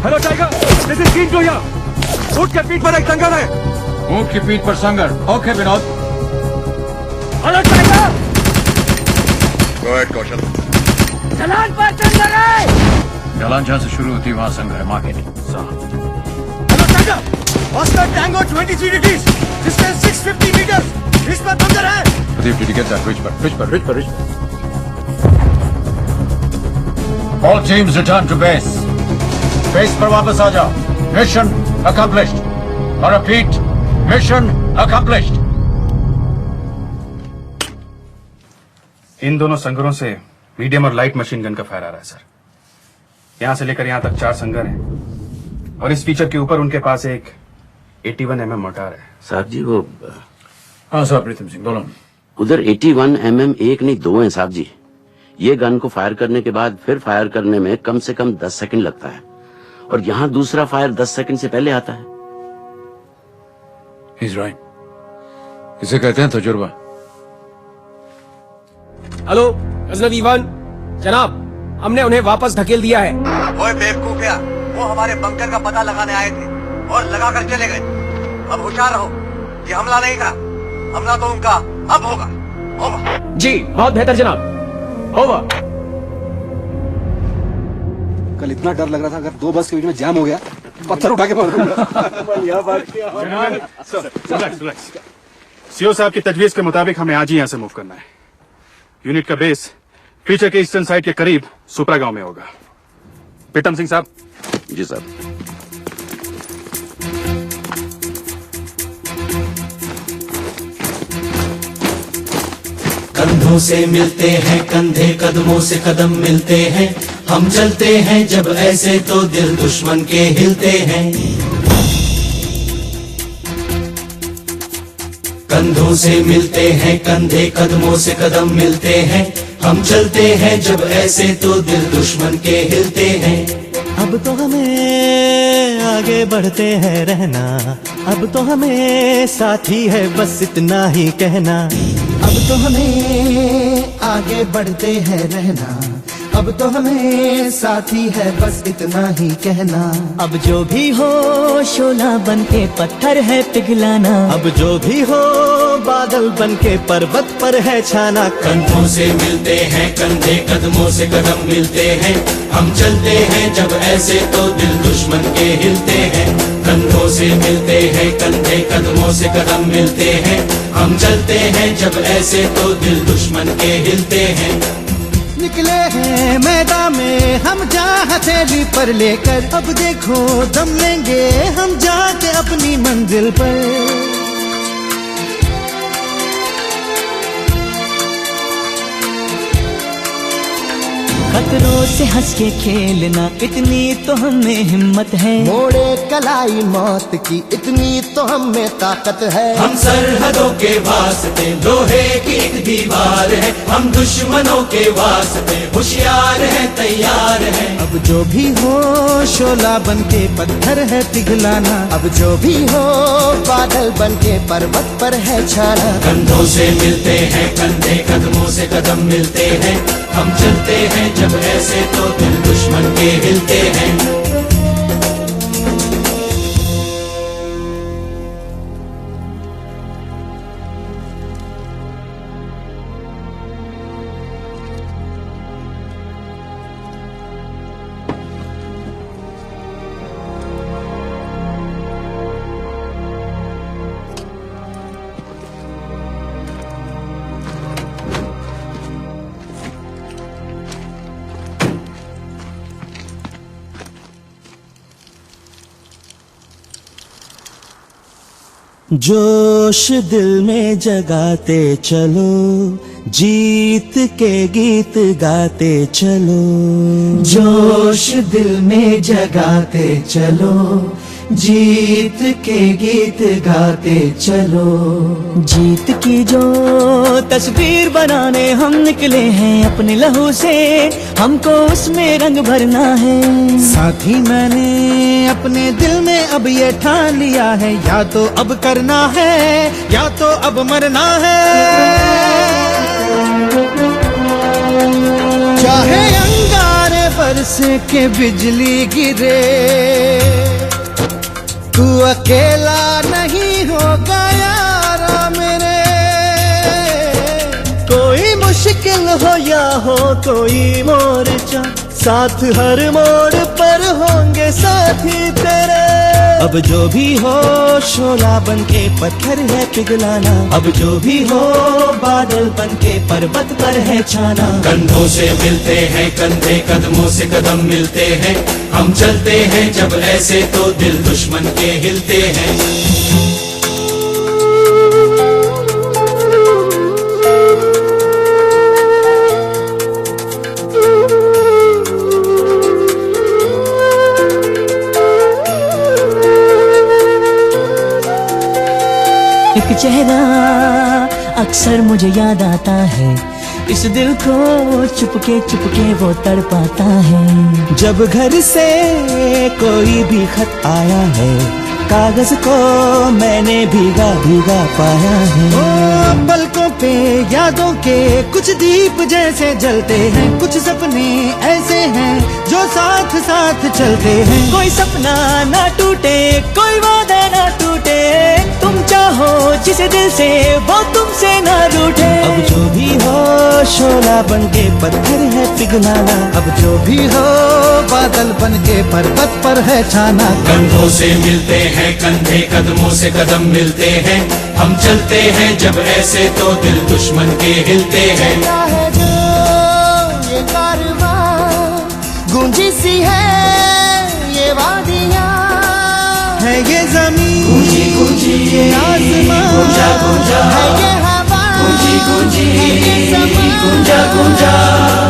Hello tiger, this is king Zoya. ऊंट के पीठ पर एक संगर है। ऊंट की पीठ पर संगर। Okay Vinod. Hello tiger, go ahead Kaushal. ढलान पर संगर है। ढलान जहां से शुरू होती वहां संगर है। Mark it. Hello tiger, oscar tango 23 degrees, distance 650 metres. इस पर संगर है। Pradeep, did you get that? Which पर? All teams return to base. Base पर वापस आ जाओ। Mission accomplished. I repeat, mission accomplished. इन दोनों संगरों से मीडियम और लाइट मशीन गन का फायर आ रहा है सर। यहां से लेकर यहां तक 4 संगर हैं और इस फीचर के ऊपर उनके पास एक 81 mm मोटार है। साहब जी वो हाँ साहब, प्रीतम सिंह बोलो। उधर 81 mm एक नहीं 2 हैं साहब जी। ये गन को फायर करने के बाद फिर फायर करने में कम से कम 10 सेकंड लगता है और यहाँ दूसरा फायर 10 सेकंड से पहले आता है। He's right. इसे कहते हैं तजुर्बा। हेलो गजनवी 1, जनाब हमने उन्हें वापस धकेल दिया है। ओए बेवकूफिया, वो हमारे बंकर का पता लगाने आए थे और लगाकर चले गए। अब होशियार रहो, ये हमला नहीं था। हमला तो उनका अब होगा। ओवर। जी बहुत बेहतर जनाब। ओवर। कल इतना डर लग रहा था अगर 2 बस के बीच में जाम हो गया पत्थर उठा के मार दूंगा। सीओ साहब की तजवीज के मुताबिक हमें आज ही यहाँ से मूव करना है। यूनिट का बेस फीचर के ईस्टर्न साइड के करीब सुपरा गांव में होगा। प्रीतम सिंह साहब। जी साहब। कंधों से मिलते हैं कंधे, कदमों से कदम मिलते हैं। हम चलते हैं जब ऐसे तो दिल दुश्मन के हिलते हैं। कंधों से मिलते हैं कंधे, कदमों से कदम मिलते हैं। हम चलते हैं जब ऐसे तो दिल दुश्मन के हिलते हैं। अब तो हमें आगे बढ़ते हैं रहना, अब तो हमें साथी है बस इतना ही कहना। अब तो हमें आगे बढ़ते हैं रहना, अब तो हमें साथी है बस इतना ही कहना। अब जो भी हो शोला बन के पत्थर है पिघलाना, अब जो भी हो बादल बन के पर्वत पर है छाना। कंधों से मिलते हैं कंधे, कदमों से कदम मिलते हैं। हम चलते हैं जब ऐसे तो दिल दुश्मन के हिलते हैं। कंधों से मिलते हैं कंधे, कदमों से कदम मिलते हैं। हम चलते हैं जब ऐसे तो दिल दुश्मन के हिलते हैं। निकले हैं मैदान में हम जा हथेली पर लेकर, अब देखो दम लेंगे हम जाके अपनी मंजिल पर। खतरों से हंस के खेलना इतनी तो हमें हिम्मत है। मोड़े कलाई मौत की इतनी तो हमें ताकत है। हम सरहदों के वास्ते लोहे की एक दीवार है। हम दुश्मनों के वास्ते होशियार है, तैयार है। अब जो भी हो शोला बन के पत्थर है पिघलाना, अब जो भी हो बादल बन के पर्वत पर है छाना। कंधों से मिलते हैं कंधे, कदमों से कदम मिलते हैं। हम चलते हैं जब ऐसे तो दिल दुश्मन के हिलते हैं। जोश दिल में जगाते चलो, जीत के गीत गाते चलो। जोश दिल में जगाते चलो, जीत के गीत गाते चलो। जीत की जो तस्वीर बनाने हम निकले हैं अपने लहू से, हमको उसमें रंग भरना है। साथी मैंने अपने दिल में अब ये ठान लिया है, या तो अब करना है या तो अब मरना है। चाहे अंगार सितारे बरसे के बिजली गिरे, तू अकेला नहीं होगा यारा मेरे। कोई मुश्किल हो या हो कोई मोर्चा, साथ हर मोड़ पर होंगे साथी तेरे। अब जो भी हो शोला बन के पत्थर है पिघलाना, अब जो भी हो बादल बन के पर्वत पर है छाना। कंधों से मिलते हैं कंधे, कदमों से कदम मिलते हैं, हम चलते हैं जब ऐसे तो दिल दुश्मन के हिलते हैं। एक चेहरा अक्सर मुझे याद आता है, इस दिल को चुपके वो तड़पाता है। जब घर से कोई भी खत आया है, कागज को मैंने भीगा भीगा पाया है। ओ पलकों पे यादों के कुछ दीप जैसे जलते हैं, कुछ सपने ऐसे हैं जो साथ साथ चलते हैं। कोई सपना ना टूटे, कोई वादा ना टूटे, तुम चाहो जिसे दिल से वो तुमसे ना रूठे। अब जो भी हो शोला बन के पत्थर है पिघलाना, अब जो भी हो बादल बन के पर्वत पर है छाना। कंधों से मिलते हैं कंधे, कदमों से कदम मिलते हैं, हम चलते हैं जब ऐसे तो दिल दुश्मन के हिलते हैं। जो ये कारवां गूंजी सी है ये वादियां, है ये जमीन गूंजी गूंजी, ये आसमां गूंजा गूंजा, है ये हवा गूंजी गूंजी, गूंजा गूंजा।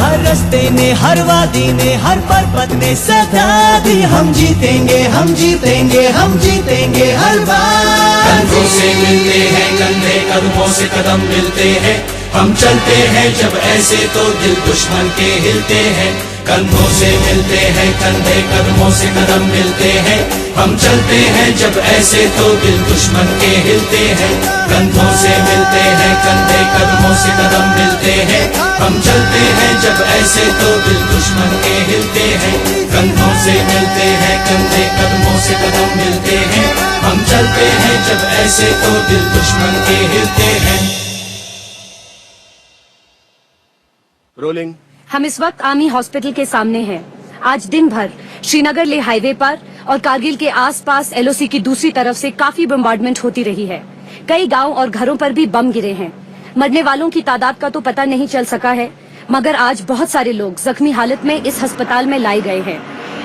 हर रास्ते ने हर वादी ने हर पर्वत ने सदा दी, हम जीतेंगे हम जीतेंगे हम जीतेंगे हर बार। कंधों से मिलते हैं कंधे, कदमों से कदम मिलते हैं, हम चलते हैं जब ऐसे तो दिल दुश्मन के हिलते हैं। कंधों से मिलते हैं कंधे, कदमों से कदम मिलते हैं, हम चलते हैं जब ऐसे तो दिल दुश्मन के हिलते हैं। कंधों से मिलते हैं कंधे, कदमों से कदम मिलते हैं, हम चलते हैं जब ऐसे तो दिल दुश्मन के हिलते हैं। कंधों से मिलते हैं कंधे, कदमों से कदम मिलते हैं, हम चलते हैं जब ऐसे तो दिल दुश्मन के हिलते हैं। रोलिंग। हम इस वक्त आर्मी हॉस्पिटल के सामने हैं। आज दिन भर श्रीनगर ले हाईवे पर और कारगिल के आसपास एलओसी की दूसरी तरफ से काफी बम्बार्डमेंट होती रही है। कई गांव और घरों पर भी बम गिरे हैं। मरने वालों की तादाद का तो पता नहीं चल सका है, मगर आज बहुत सारे लोग जख्मी हालत में इस अस्पताल में लाए गए हैं।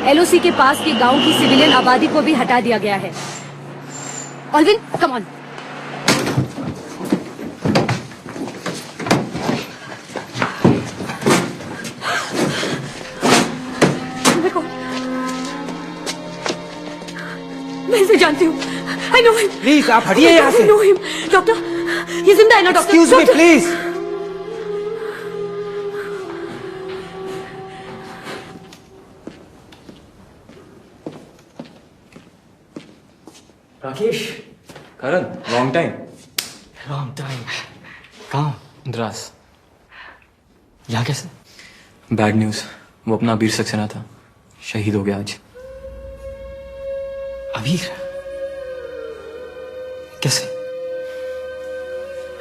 एलओसी के पास के गांव की सिविलियन आबादी को भी हटा दिया गया है। Alvin, come on. मैं इसे जानती हूँ। I know him. प्लीज आप हटिए यहाँ से। I know him. डॉक्टर, ये जिंदा है ना doctor? Excuse me please. Rakesh, Karan, long time. कहाँ? द्रास। यहाँ कैसे? बैड न्यूज, वो अपना अबीर सक्सेना था, शहीद हो गया आज। अबीर? कैसे?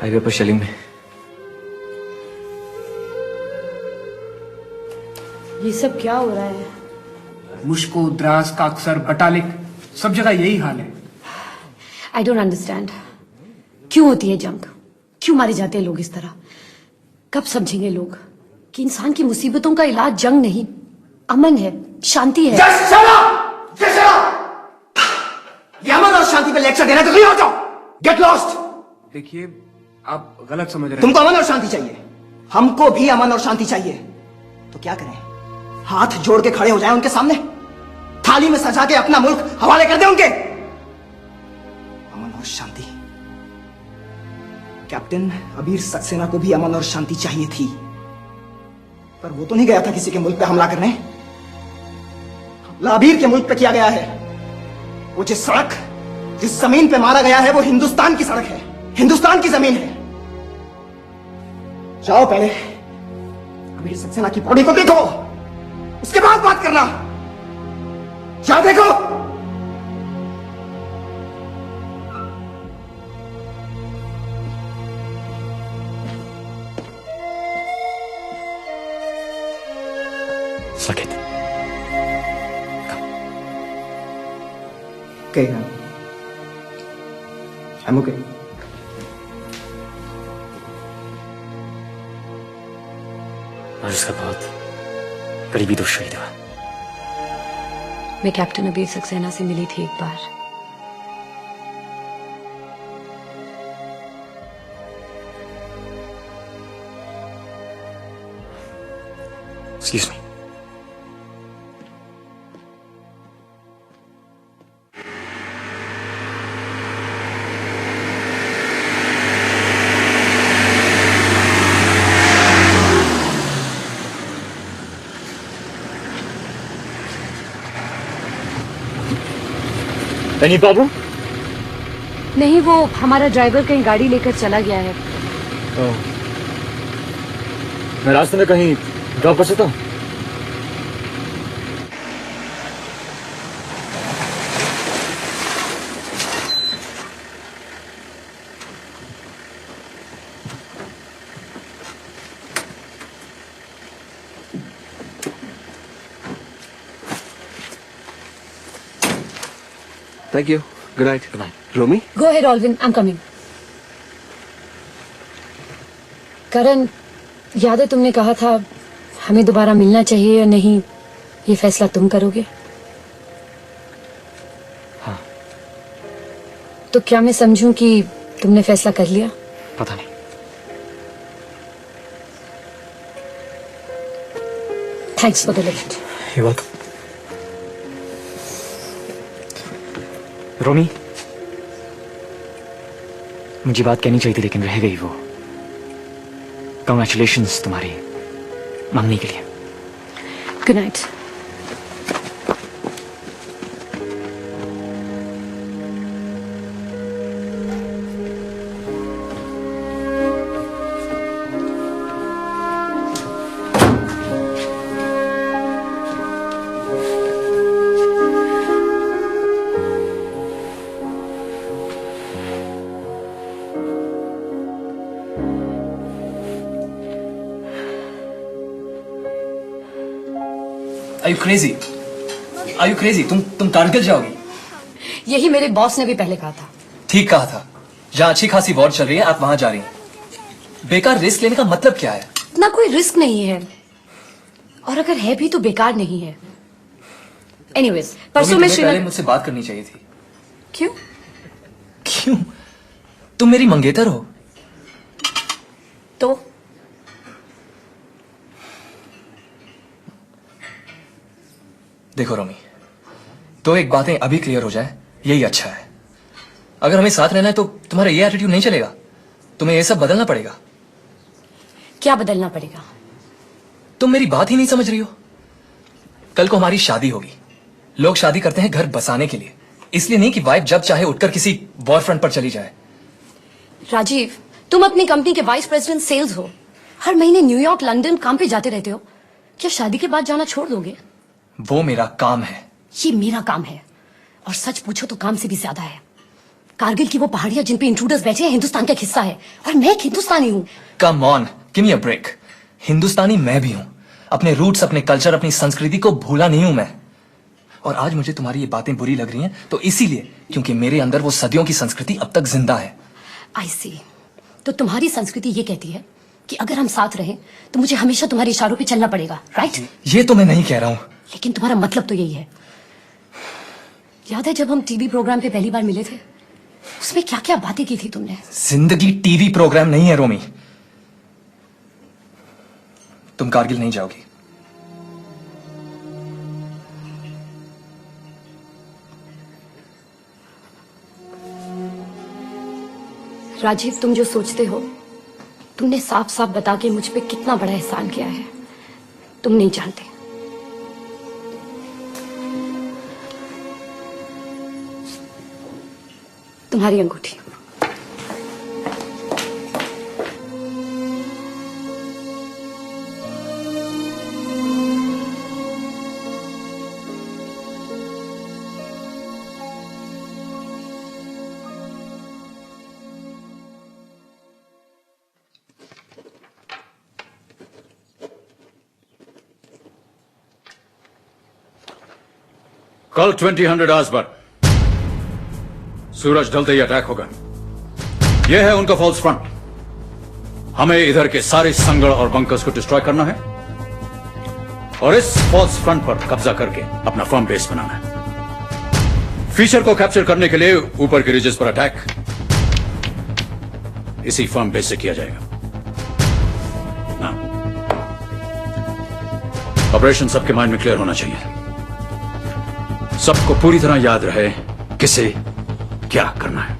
हाईवे पर शेलिंग में। ये सब क्या हो रहा है? मुश्को, द्रास, काकसर, बटालिक, सब जगह यही हाल है। I don't understand. क्यों होती है जंग? क्यों मारे जाते हैं लोग इस तरह? कब समझेंगे लोग कि इंसान की मुसीबतों का इलाज जंग नहीं, अमन है, शांति है। ये अमन और शांति पे लेक्चर देना तो नहीं हो जाओ। Get lost. देखिए, आप गलत समझ रहे हैं। तुमको अमन और शांति चाहिए, हमको भी अमन और शांति चाहिए। तो क्या करें? हाथ जोड़ के खड़े हो जाएं उनके सामने, थाली में सजा के अपना मुल्क हवाले कर दें उनके। अमन और शांति। कैप्टन अबीर सक्सेना को भी अमन और शांति चाहिए थी, पर वो तो नहीं गया था किसी के मुल्क पे हमला करने। हमला अबीर के मुल्क पे किया गया है। वो जिस सड़क, जिस जमीन पे मारा गया है, वो हिंदुस्तान की सड़क है, हिंदुस्तान की जमीन है। जाओ पहले अबीर सक्सेना की बॉडी को देखो, उसके बाद बात करना। जा देखो। Sakit. Okay, I'm okay. आज उसका बहुत करीबी दोस्त शहीद हुआ। मैं कैप्टन अबीर सक्सेना से मिली थी एक बार। Excuse me. Any problem? नहीं, वो हमारा ड्राइवर कहीं गाड़ी लेकर चला गया है। मैं रास्ते में कहीं ड्रॉप कर सकता हूँ? Thank you. Good night. Good night. Romy? Go ahead, Alvin. I'm coming. करण, याद है तुमने कहा था हमें दोबारा मिलना चाहिए या नहीं, ये फैसला तुम करोगे। हाँ। तो क्या मैं समझूं कि तुमने फैसला कर लिया? पता नहीं। Thanks for the lift. You're welcome. रोमी, मुझे बात कहनी चाहिए थी लेकिन रह गई वो। Congratulations तुम्हारी मंगनी के लिए। Good night. Are you crazy? Are you crazy? तुम कारगिल जाओगी? यही मेरे बॉस ने भी पहले कहा था। ठीक कहा था। जहाँ अच्छी खासी वॉर चल रही है आप वहां जा रही हैं। बेकार रिस्क लेने का मतलब क्या है? इतना कोई रिस्क नहीं है, और अगर है भी तो बेकार नहीं है। एनीवेज, परसों मैं पहले मुझसे बात करनी चाहिए थी। क्यों? क्यों? तुम मेरी मंगेतर हो। तो देखो रोमी, तो एक बातें अभी क्लियर हो जाए यही अच्छा है। अगर हमें साथ रहना है तो तुम्हारा ये एटीट्यूड नहीं चलेगा। तुम्हें ये सब बदलना पड़ेगा। क्या बदलना पड़ेगा? तुम मेरी बात ही नहीं समझ रही हो। कल को हमारी शादी होगी। लोग शादी करते हैं घर बसाने के लिए, इसलिए नहीं कि वाइफ जब चाहे उठकर किसी वॉर फ्रंट पर चली जाए। राजीव, तुम अपनी कंपनी के वाइस प्रेसिडेंट सेल्स हो, हर महीने न्यूयॉर्क लंदन काम पे जाते रहते हो। क्या शादी के बाद जाना छोड़ दोगे? वो मेरा काम है। ये मेरा काम है, और सच पूछो तो काम से भी ज्यादा है। कारगिल की वो पहाड़ियां जिन पे इंट्रूडर्स बैठे हैं हिंदुस्तान का एक हिस्सा है, और मैं एक हिंदुस्तानी हूँ। Come on, give me a break. हिंदुस्तानी मैं भी हूँ। अपने रूट्स, अपने कल्चर, अपनी संस्कृति को भूला नहीं हूं मैं। और आज मुझे तुम्हारी ये बातें बुरी लग रही हैं तो इसीलिए क्योंकि मेरे अंदर वो सदियों की संस्कृति अब तक जिंदा है। आई सी। तो तुम्हारी संस्कृति ये कहती है कि अगर हम साथ रहें तो मुझे हमेशा तुम्हारे इशारों पे चलना पड़ेगा, राइट? ये तो मैं नहीं कह रहा हूं, लेकिन तुम्हारा मतलब तो यही है। याद है जब हम टीवी प्रोग्राम पे पहली बार मिले थे, उसमें क्या क्या बातें की थी तुमने? जिंदगी टीवी प्रोग्राम नहीं है रोमी। तुम कारगिल नहीं जाओगी। राजीव, तुम जो सोचते हो, तुमने साफ साफ बता के मुझ पे कितना बड़ा एहसान किया है, तुम नहीं जानते। तुम्हारी अंगूठी। कल 2000 आवर्स पर सूरज ढलते ही अटैक होगा। यह है उनका फॉल्स फ्रंट। हमें इधर के सारे संगड़ और बंकर्स को डिस्ट्रॉय करना है और इस फॉल्स फ्रंट पर कब्जा करके अपना फर्म बेस बनाना है। फीचर को कैप्चर करने के लिए ऊपर के रिजेस पर अटैक इसी फर्म बेस से किया जाएगा। ऑपरेशन सबके माइंड में क्लियर होना चाहिए। सबको पूरी तरह याद रहे किसे क्या करना है।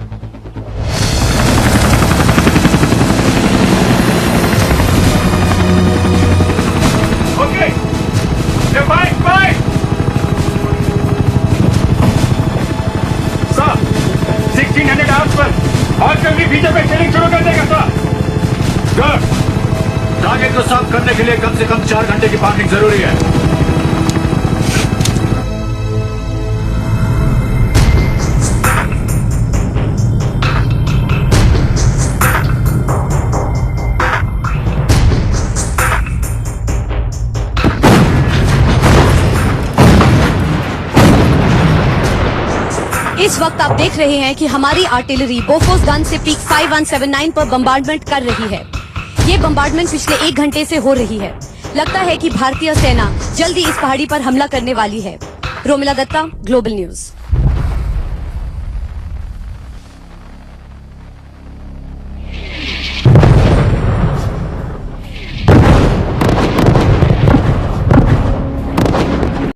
Okay, fight fight. Sir 1600 hours per और कभी फीचर पे ट्रेनिंग शुरू कर देगा सर। गुड। टारगेट को साफ करने के लिए कम से कम 4 घंटे की पार्किंग जरूरी है। इस वक्त आप देख रहे हैं कि हमारी आर्टिलरी बोफोर्स गन से पीक 5179 पर बम्बार्डमेंट कर रही है। ये बम्बार्डमेंट पिछले 1 घंटे से हो रही है। लगता है कि भारतीय सेना जल्दी इस पहाड़ी पर हमला करने वाली है। Romila Dutta, global news.